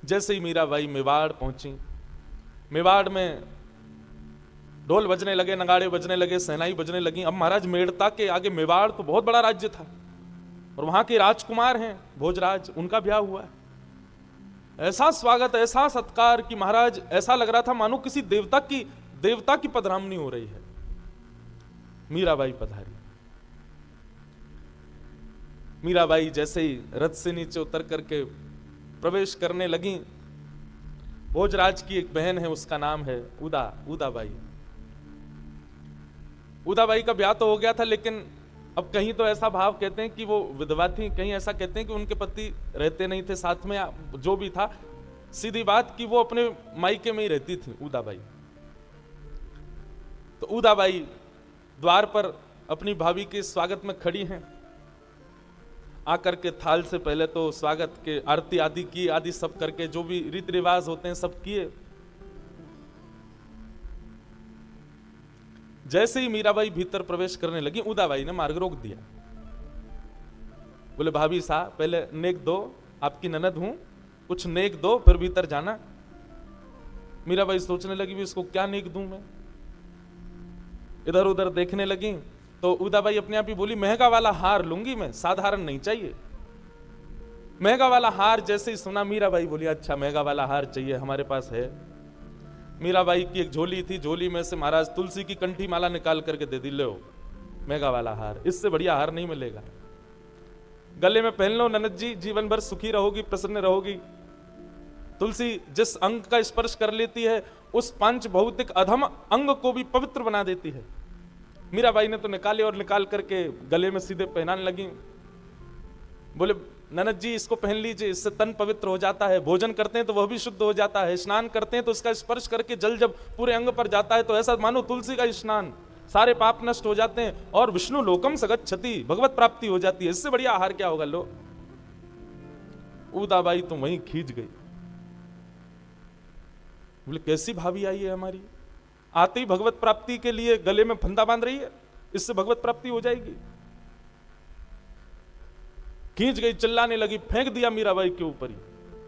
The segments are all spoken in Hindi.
जैसे ही मीराबाई मेवाड़ पहुंची, मेवाड़ में ढोल बजने लगे, नगाड़े बजने लगे, सहनाई बजने लगी। अब महाराज मेड़ता के आगे मेवाड़ तो बहुत बड़ा राज्य था और वहां के राजकुमार हैं भोजराज, उनका ब्याह हुआ है। ऐसा स्वागत, ऐसा सत्कार कि महाराज ऐसा लग रहा था मानो किसी देवता की पधरामनी हो रही है। मीराबाई पधारी। मीराबाई जैसे ही रथ से नीचे उतर करके प्रवेश करने लगी, भोजराज की एक बहन है, उसका नाम है उदाबाई। उदाबाई का ब्याह तो हो गया था, लेकिन अब कहीं तो ऐसा भाव कहते हैं कि वो विधवा थी, कहीं ऐसा कहते हैं कि उनके पति रहते नहीं थे साथ में, जो भी था। सीधी बात कि वो अपने मायके में ही रहती थी उदाबाई। तो उदाबाई द्वार पर अपनी भाभी के स्वागत में खड़ी हैं। आकर के थाल से पहले तो स्वागत के आरती आदि की, आदि सब करके जो भी रीति रिवाज होते हैं सब किए। जैसे ही मीराबाई भीतर प्रवेश करने लगी, उदाबाई ने मार्ग रोक दिया। बोले भाभी साहब पहले नेक दो, आपकी ननद हूं, कुछ नेक दो फिर भीतर जाना। मीराबाई सोचने लगी भी इसको क्या नेक दूं मैं। इधर उधर देखने लगी तो उदाबाई अपने आप ही बोली महंगा वाला हार लूंगी मैं, साधारण नहीं चाहिए। महंगा वाला हार जैसे ही सुना, मीराबाई बोली अच्छा महंगा वाला हार चाहिए, हमारे पास है। मीराबाई की एक झोली थी, झोली में से महाराज तुलसी की कंठी माला निकाल करके दे दी, लो महंगा वाला हार, इससे बढ़िया हार नहीं मिलेगा, गले में पहन लो ननद जी, जीवन भर सुखी रहोगी, प्रसन्न रहोगी। तुलसी जिस अंग का स्पर्श कर लेती है उस पंच भौतिक अधम अंग को भी पवित्र बना देती है। मीराबाई ने तो निकाले और निकाल करके गले में सीधे पहनाने लगी। बोले ननद जी इसको पहन लीजिए, इससे तन पवित्र हो जाता है, भोजन करते हैं तो वह भी शुद्ध हो जाता है, स्नान करते हैं तो इसका स्पर्श करके जल जब पूरे अंग पर जाता है तो ऐसा मानो तुलसी का स्नान, सारे पाप नष्ट हो जाते हैं और विष्णु लोकम सगच्छति, भगवत प्राप्ति हो जाती है, इससे बढ़िया आहार क्या होगा। लो उदाबाई तो वहीं खींच गई। बोले कैसी भाभी आई है हमारी, आते ही भगवत प्राप्ति के लिए गले में फंदा बांध रही है, इससे भगवत प्राप्ति हो जाएगी। खींच गई, चिल्लाने लगी, फेंक दिया मीराबाई के ऊपर ही।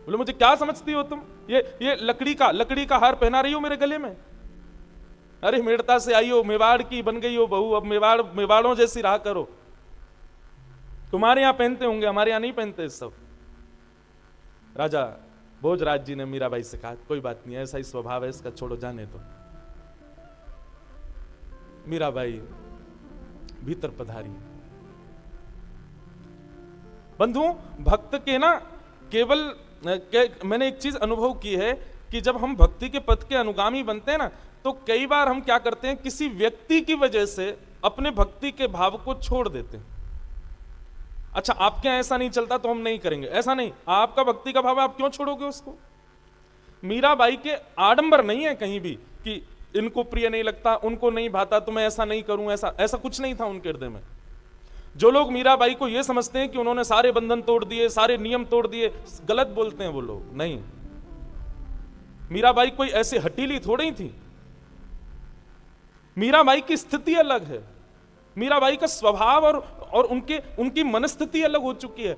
बोले मुझे क्या समझती हो तुम, ये लकड़ी का हार पहना रही हो मेरे गले में। अरे मेड़ता से आई हो, मेवाड़ की बन गई हो बहू, अब मेवाड़ों जैसी रहा करो। तुम्हारे यहां पहनते होंगे, हमारे यहां नहीं पहनते सब। राजा भोजराज जी ने मीराबाई से कहा कोई बात नहीं, ऐसा ही स्वभाव है इसका, छोड़ो जाने दो। मीराबाई भीतर पधारी। बंधुओं भक्त के ना केवल मैंने एक चीज अनुभव की है कि जब हम भक्ति के पथ के अनुगामी बनते हैं ना, तो कई बार हम क्या करते हैं, किसी व्यक्ति की वजह से अपने भक्ति के भाव को छोड़ देते हैं। अच्छा आपके यहां ऐसा नहीं चलता तो हम नहीं करेंगे, ऐसा नहीं, आपका भक्ति का भाव आप क्यों छोड़ोगे उसको। मीराबाई के आडंबर नहीं है कहीं भी कि इनको प्रिय नहीं लगता, उनको नहीं भाता तो मैं ऐसा नहीं करूं, ऐसा कुछ नहीं था उनके हृदय में। जो लोग मीराबाई को यह समझते हैं कि उन्होंने सारे बंधन तोड़ दिए, सारे नियम तोड़ दिए, गलत बोलते हैं वो लोग। नहीं, मीराबाई कोई ऐसी हटीली थोड़ी थी। मीराबाई की स्थिति अलग है, मीराबाई का स्वभाव और उनकी मनस्थिति अलग हो चुकी है।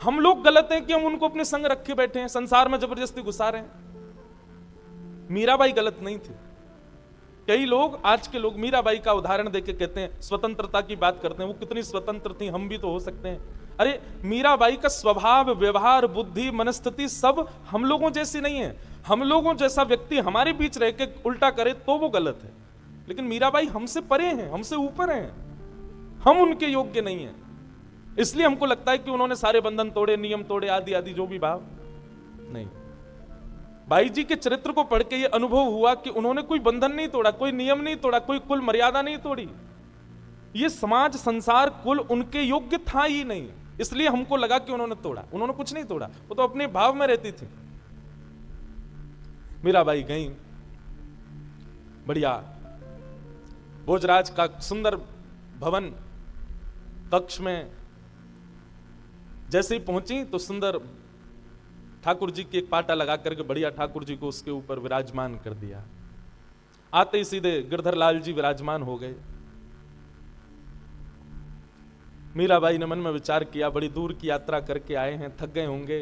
हम लोग गलत हैं कि हम उनको अपने संग रखे बैठे हैं, संसार में जबरदस्ती घुसा रहे हैं। मीराबाई गलत नहीं थी। कई लोग, आज के लोग मीराबाई का उदाहरण देके कहते हैं, स्वतंत्रता की बात करते हैं, वो कितनी स्वतंत्र थी, हम भी तो हो सकते हैं। अरे मीराबाई का स्वभाव, व्यवहार, बुद्धि, मनस्थिति सब हम लोगों जैसी नहीं है। हम लोगों जैसा व्यक्ति हमारे बीच रह के उल्टा करे तो वो गलत है, लेकिन मीराबाई हमसे परे हैं, हमसे ऊपर हैं, हम उनके योग्य नहीं हैं। इसलिए हमको लगता है कि उन्होंने सारे बंधन तोड़े, नियम तोड़े, आदि आदि जो भी भाव नहीं। बाई जी के चरित्र को पढ़ के ये अनुभव हुआ कि उन्होंने कोई बंधन नहीं तोड़ा, कोई नियम नहीं तोड़ा, कोई कुल मर्यादा नहीं तोड़ी। ये समाज, संसार, कुल उनके योग्य था ही नहीं, इसलिए हमको लगा कि उन्होंने तोड़ा। उन्होंने कुछ नहीं तोड़ा, वो तो अपने भाव में रहती थी। मीराबाई गई, बढ़िया भोजराज का सुंदर भवन कक्ष में जैसे ही पहुंची तो सुंदर ठाकुर जी की एक पाटा लगा करके बढ़िया ठाकुर जी को उसके ऊपर विराजमान कर दिया। आते ही सीधे गिरधर लाल जी विराजमान हो गए। मीराबाई ने मन में विचार किया, बड़ी दूर की यात्रा करके आए हैं, थक गए होंगे,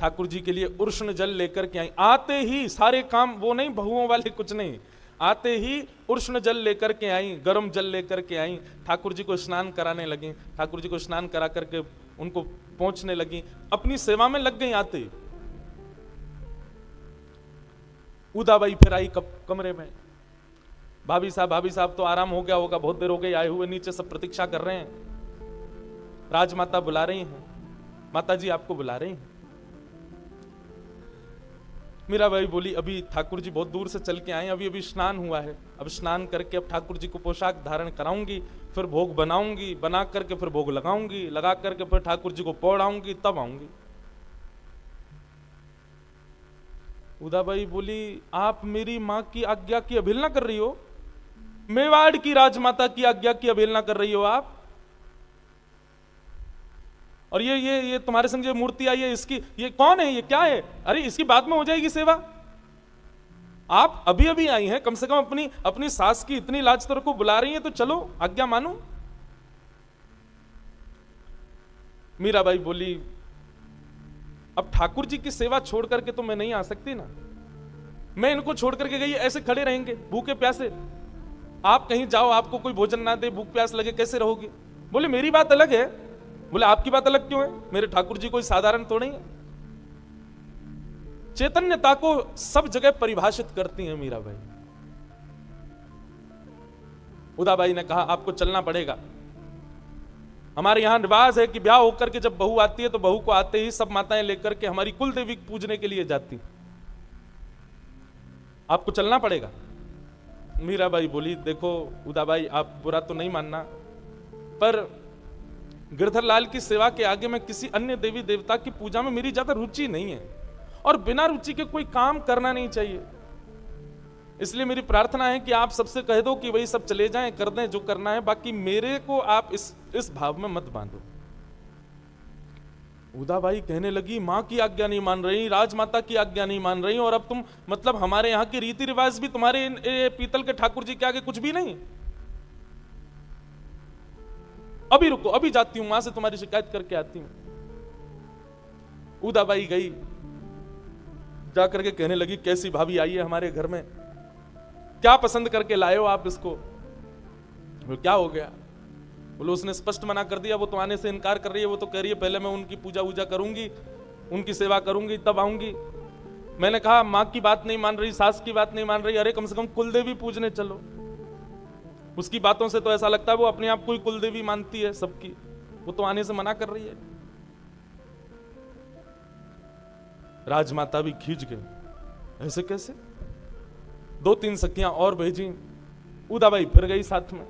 ठाकुर जी के लिए उष्ण जल लेकर के आई। आते ही सारे काम, वो नहीं बहुओं वाले कुछ नहीं, आते ही उष्ण जल लेकर के आई, गर्म जल लेकर के आई, ठाकुर जी को स्नान कराने लगी। ठाकुर जी को स्नान करा करके उनको पहुंचने लगी, अपनी सेवा में लग गई। आते ही उदाबाई फिर आई कमरे में। भाभी साहब तो आराम हो गया होगा, बहुत देर हो गई आए हुए, नीचे सब प्रतीक्षा कर रहे हैं। राजमाता बुला रही हैं, माता जी आपको बुला रही हैं। मीराबाई बोली अभी ठाकुर जी बहुत दूर से चल के आए, अभी स्नान हुआ है, अब स्नान करके अब ठाकुर जी को पोशाक धारण कराऊंगी, फिर भोग बनाऊंगी, बना करके फिर भोग लगाऊंगी, लगा करके फिर ठाकुर जी को पौड़ाऊंगी, तब आऊंगी। उदाबाई बोली आप मेरी मां की आज्ञा की अवहेलना कर रही हो, मेवाड़ की राजमाता की आज्ञा की अवहेलना कर रही हो आप। और ये तुम्हारे संग जो मूर्ति आई है, इसकी ये कौन है, ये क्या है? अरे इसकी बाद में हो जाएगी सेवा, आप अभी अभी आई हैं, कम से कम अपनी सास की इतनी लाज तो रखो, बुला रही हैं तो चलो आज्ञा मानो। मीराबाई बोली अब ठाकुर जी की सेवा छोड़ करके तो मैं नहीं आ सकती ना, मैं इनको छोड़ करके गई ऐसे खड़े रहेंगे भूखे प्यासे, आप कहीं जाओ आपको कोई भोजन ना दे, भूख प्यास लगे, कैसे रहोगे? बोले मेरी बात अलग है। बोले आपकी बात अलग क्यों है? मेरे ठाकुर जी कोई साधारण तो नहीं है। चैतन्यता को सब जगह परिभाषित करती हैं मीराबाई। उदाबाई ने कहा आपको चलना पड़ेगा, हमारे यहां रिवाज है कि ब्याह होकर के जब बहू आती है तो बहू को आते ही सब माताएं लेकर के हमारी कुल देवी पूजने के लिए जाती, आपको चलना पड़ेगा। मीराबाई बोली देखो उदाबाई आप बुरा तो नहीं मानना, पर गिरधर लाल की सेवा के आगे मैं किसी अन्य देवी देवता की पूजा में मेरी ज्यादा रुचि नहीं है, और बिना रुचि के कोई काम करना नहीं चाहिए। इसलिए मेरी प्रार्थना है कि आप सबसे कह दो कि वही सब चले जाएं, कर दें जो करना है, बाकी मेरे को आप इस भाव में मत बांधो। उदाबाई कहने लगी मां की आज्ञा नहीं मान रही, राजमाता की आज्ञा नहीं मान रही, और अब तुम मतलब हमारे यहाँ के रीति रिवाज भी तुम्हारे पीतल के ठाकुर जी के आगे कुछ भी नहीं। अभी रुको, अभी जाती हूं, वहां से तुम्हारी शिकायत करके आती हूं। उदाबाई गई, जाकर के कहने लगी कैसी भाभी आई है हमारे घर में, क्या पसंद करके लाए हो आप इसको? क्या हो गया? बोलो उसने स्पष्ट मना कर दिया, वो तो आने से इनकार कर रही है, वो तो कह रही है पहले मैं उनकी पूजा वूजा करूंगी, उनकी सेवा करूंगी तब आऊंगी। मैंने कहा माँ की बात नहीं मान रही, सास की बात नहीं मान रही, अरे कम से कम कुलदेवी पूजने चलो। उसकी बातों से तो ऐसा लगता है वो अपने आप को ही कुलदेवी मानती है सबकी, वो तो आने से मना कर रही है। राजमाता भी खींच गई, ऐसे कैसे? 2-3 सखियां और भेजी, उदाबाई फिर गई साथ में,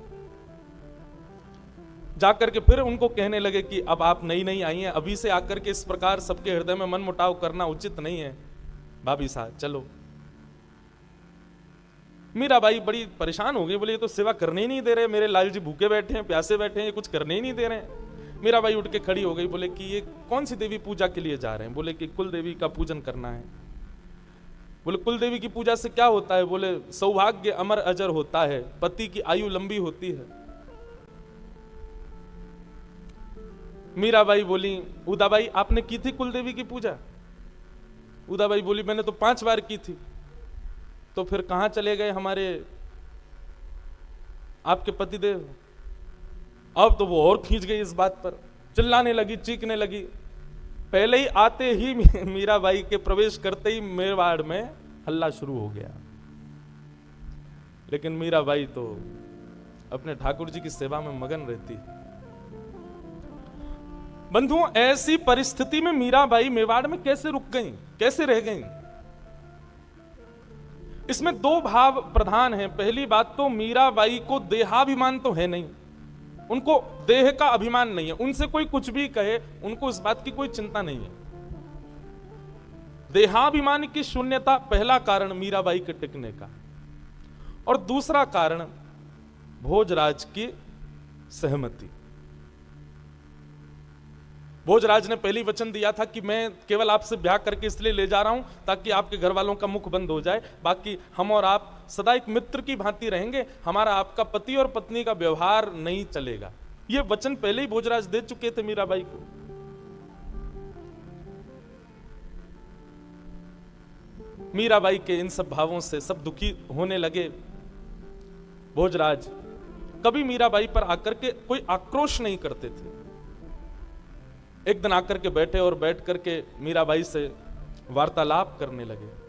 जाकर के फिर उनको कहने लगे कि अब आप नई आई हैं, अभी से आकर के इस प्रकार सबके हृदय में मन मुटाव करना उचित नहीं है, भाभी साहब चलो। मीराबाई बड़ी परेशान हो गई, बोले ये तो सेवा करने ही नहीं दे रहे, मेरे लाल जी भूखे बैठे हैं, प्यासे बैठे हैं, ये कुछ करने ही नहीं दे रहे हैं। मीराबाई उठ के खड़ी हो गई, बोले कि ये कौन सी देवी पूजा के लिए जा रहे हैं? बोले कि कुल देवी का पूजन करना है। बोले कुल देवी की पूजा से क्या होता है? बोले सौभाग्य अमर अजर होता है, पति की आयु लंबी होती है। मीराबाई बोली उदाबाई आपने की थी कुल देवी की पूजा? उदाबाई बोली मैंने तो 5 बार की थी। तो फिर कहां चले गए हमारे आपके पतिदेव? अब तो वो और खींच गई इस बात पर, चिल्लाने लगी, चीखने लगी। पहले ही आते ही मीराबाई के प्रवेश करते ही मेवाड़ में हल्ला शुरू हो गया। लेकिन मीराबाई तो अपने ठाकुर जी की सेवा में मगन रहती। बंधुओं ऐसी परिस्थिति में मीराबाई मेवाड़ में कैसे रुक गई, कैसे रह गई? इसमें 2 भाव प्रधान हैं। पहली बात तो मीराबाई को देहाभिमान तो है नहीं, उनको देह का अभिमान नहीं है, उनसे कोई कुछ भी कहे उनको इस बात की कोई चिंता नहीं है। देहाभिमान की शून्यता पहला कारण मीराबाई के टिकने का, और दूसरा कारण भोजराज की सहमति। भोजराज ने पहले वचन दिया था कि मैं केवल आपसे ब्याह करके इसलिए ले जा रहा हूं ताकि आपके घर वालों का मुख बंद हो जाए, बाकी हम और आप सदा एक मित्र की भांति रहेंगे, हमारा आपका पति और पत्नी का व्यवहार नहीं चलेगा। यह वचन पहले ही भोजराज दे चुके थे मीराबाई को। मीराबाई के इन सब भावों से सब दुखी होने लगे। भोजराज कभी मीराबाई पर आकर के कोई आक्रोश नहीं करते थे। एक दिन आकर के बैठे और बैठ करके मीराबाई से वार्तालाप करने लगे।